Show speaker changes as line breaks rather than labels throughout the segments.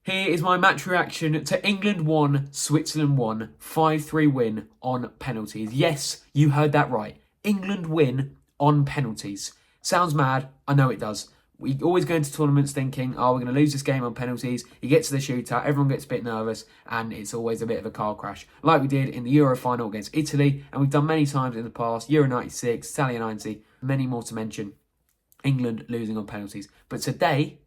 Here is my match reaction to England 1, Switzerland 1, 5-3 win on penalties. Yes, you heard that right. England win on penalties. Sounds mad, I know it does. We always go into tournaments thinking, oh, we're going to lose this game on penalties. You get to the shootout, everyone gets a bit nervous, and it's always a bit of a car crash. Like we did in the Euro final against Italy, and we've done many times in the past, Euro 96, Italia 90, many more to mention. England losing on penalties. But today,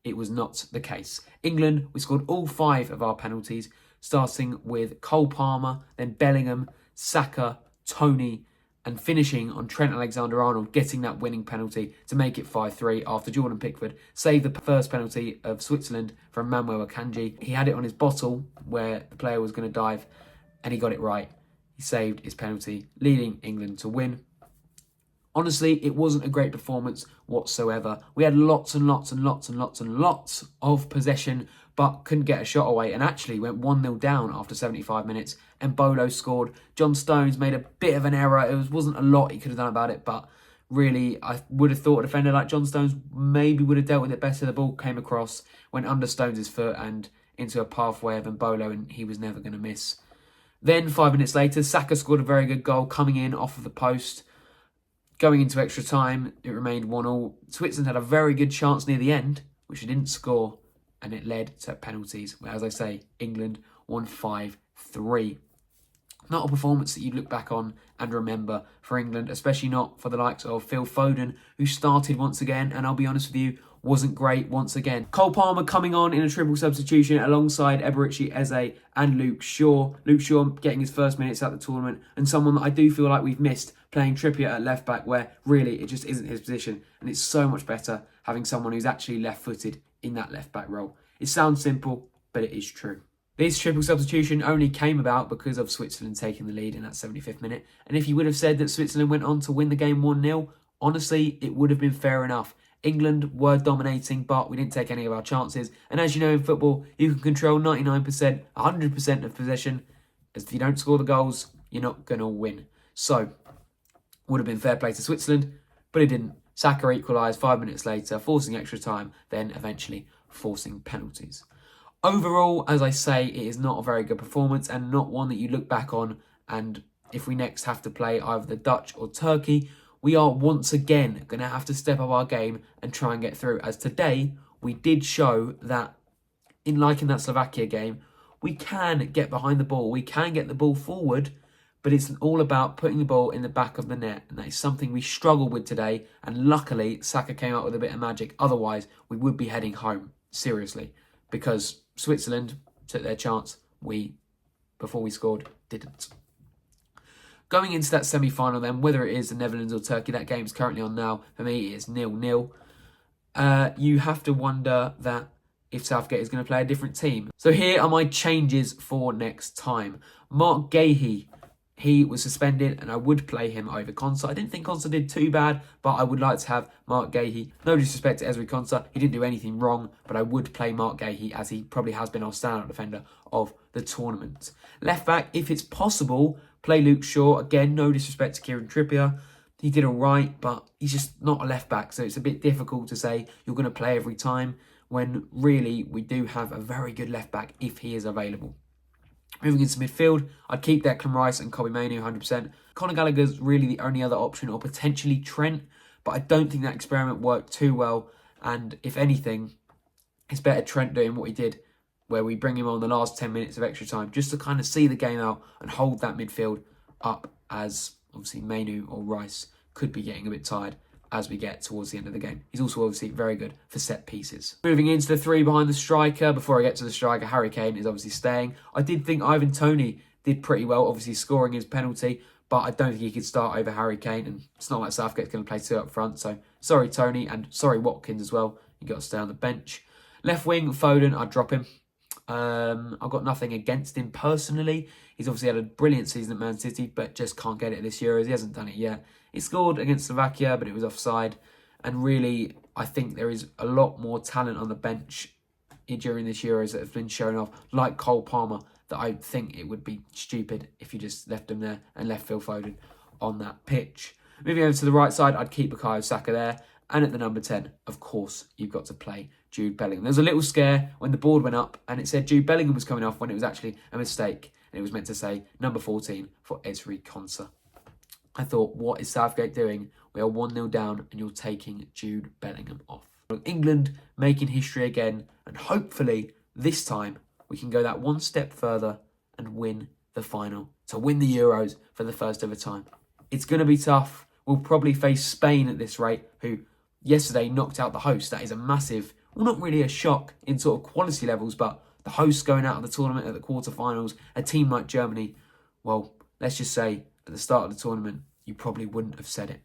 it was not the case. England, we scored all 5 of our penalties, starting with Cole Palmer, then Bellingham, Saka, Tony, and finishing on Trent Alexander-Arnold getting that winning penalty to make it 5-3 after Jordan Pickford saved the first penalty of Switzerland from Manuel Akanji. He had it on his bottle where the player was going to dive, and he got it right. He saved his penalty, leading England to win. Honestly, it wasn't a great performance whatsoever. We had lots and lots and lots and lots and lots of possession, but couldn't get a shot away, and actually went 1-0 down after 75 minutes. And Bolo scored. John Stones made a bit of an error. It wasn't a lot he could have done about it, but really, I would have thought a defender like John Stones maybe would have dealt with it better. The ball came across, went under Stones' foot and into a pathway of Mbolo, and he was never going to miss. Then, 5 minutes later, Saka scored a very good goal coming in off of the post. Going into extra time, it remained 1-1. Switzerland had a very good chance near the end, which they didn't score, and it led to penalties, where, as I say, England won 5-3. Not a performance that you'd look back on and remember for England, especially not for the likes of Phil Foden, who started once again, and I'll be honest with you, wasn't great once again. Cole Palmer coming on in a triple substitution alongside Eberechi Eze and Luke Shaw. Luke Shaw getting his first minutes at the tournament, and someone that I do feel like we've missed, playing Trippier at left back, where really it just isn't his position, and it's so much better having someone who's actually left-footed in that left back role. It sounds simple, but it is true. This triple substitution only came about because of Switzerland taking the lead in that 75th minute, and if you would have said that Switzerland went on to win the game 1-0, honestly, it would have been fair enough. England were dominating, but we didn't take any of our chances. And as you know in football, you can control 99%, 100% of possession. As if you don't score the goals, you're not going to win. So, would have been fair play to Switzerland, but it didn't. Saka equalised 5 minutes later, forcing extra time, then eventually forcing penalties. Overall, as I say, it is not a very good performance and not one that you look back on. And if we next have to play either the Dutch or Turkey, we are once again going to have to step up our game and try and get through. As today, we did show that, in that Slovakia game, we can get behind the ball, we can get the ball forward, but it's all about putting the ball in the back of the net. And that is something we struggled with today. And luckily, Saka came out with a bit of magic. Otherwise, we would be heading home, seriously. Because Switzerland took their chance. Before we scored, didn't. Going into that semi-final then, whether it is the Netherlands or Turkey, that game is currently on now. For me, it's 0-0. You have to wonder that if Southgate is going to play a different team. So here are my changes for next time. Mark Gahey, he was suspended, and I would play him over Konsa. I didn't think Konsa did too bad, but I would like to have Mark Gahey. No disrespect to Ezri Konsa, he didn't do anything wrong, but I would play Mark Gahey, as he probably has been our standout defender of the tournament. Left back, if it's possible, play Luke Shaw. Again, no disrespect to Kieran Trippier. He did all right, but he's just not a left back, so it's a bit difficult to say you're going to play every time, when really we do have a very good left back if he is available. Moving into midfield, I'd keep Declan Rice and Kobbie Mainoo 100%. Conor Gallagher's really the only other option, or potentially Trent, but I don't think that experiment worked too well. And if anything, it's better Trent doing what he did, where we bring him on the last 10 minutes of extra time, just to kind of see the game out and hold that midfield up, as obviously Mainoo or Rice could be getting a bit tired as we get towards the end of the game. He's also obviously very good for set pieces. Moving into the 3 behind the striker, before I get to the striker, Harry Kane is obviously staying. I did think Ivan Toney did pretty well, obviously scoring his penalty, but I don't think he could start over Harry Kane, and it's not like Southgate's going to play 2 up front, so sorry Toney, and sorry Watkins as well. You got to stay on the bench. Left wing, Foden, I'd drop him. I've got nothing against him personally. He's obviously had a brilliant season at Man City, but just can't get it this year, as he hasn't done it yet. He scored against Slovakia, but it was offside. And really, I think there is a lot more talent on the bench during this Euros that have been shown off, like Cole Palmer, that I think it would be stupid if you just left him there and left Phil Foden on that pitch. Moving over to the right side, I'd keep Bukayo Saka there. And at the number 10, of course, you've got to play Jude Bellingham. There was a little scare when the board went up and it said Jude Bellingham was coming off when it was actually a mistake. And it was meant to say number 14 for Ezri Konsa. I thought, what is Southgate doing? We are 1-0 down and you're taking Jude Bellingham off. England making history again, and hopefully this time we can go that one step further and win the final, to win the Euros for the first ever time. It's going to be tough. We'll probably face Spain at this rate, who yesterday knocked out the host. That is a massive, well, not really a shock in sort of quality levels, but the hosts going out of the tournament at the quarterfinals, a team like Germany, well, let's just say at the start of the tournament, you probably wouldn't have said it.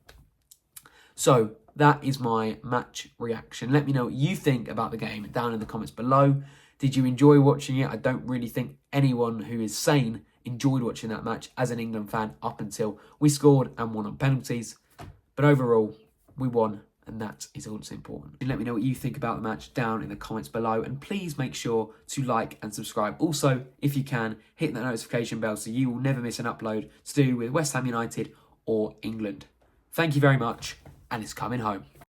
So that is my match reaction. Let me know what you think about the game down in the comments below. Did you enjoy watching it? I don't really think anyone who is sane enjoyed watching that match as an England fan up until we scored and won on penalties. But overall, we won, and that is all that's important. And let me know what you think about the match down in the comments below, and please make sure to like and subscribe. Also, if you can, hit that notification bell so you will never miss an upload to do with West Ham United or England. Thank you very much, and it's coming home.